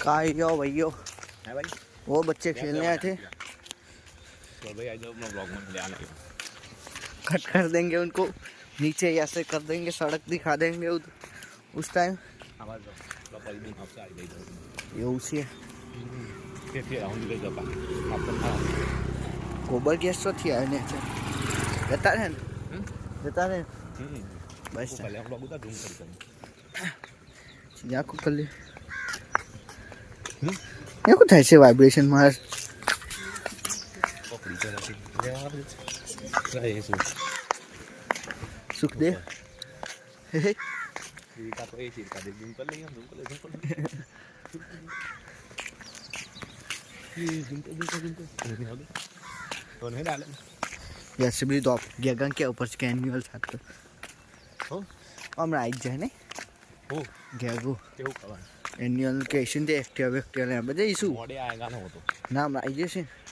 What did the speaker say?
यो भैया है भाई वो बच्चे खेलने आए थे तो भाई आज अपना ब्लॉग में ले आना कट कर देंगे उनको नीचे ऐसे कर देंगे सड़क दिखा देंगे उस टाइम आवाज तो पहले दिन आपसे आ गई ये उसी है फिर राउंड के जब आपको गोबर गैस तो थी आने से जता रहे जता रहे बस पहले हम लोग उधर जूम करते यहाँ को कर ले ये कुछ ऐसे वाइब्रेशन मार सुख दे का तो एक का दे जूम कर लेंगे हम जूम कर तो नहीं डाले जैसे भी तो आप गगन के ऊपर से एनुअल था हो हम राइट जाए ने हो गगो કેવું ખબર એન્યુઅલ કે શું તે એક્ટિવ એક્ટિવ ને બધે ઈસુ મોડે આયેગા ને હો તો નામ આવી જશે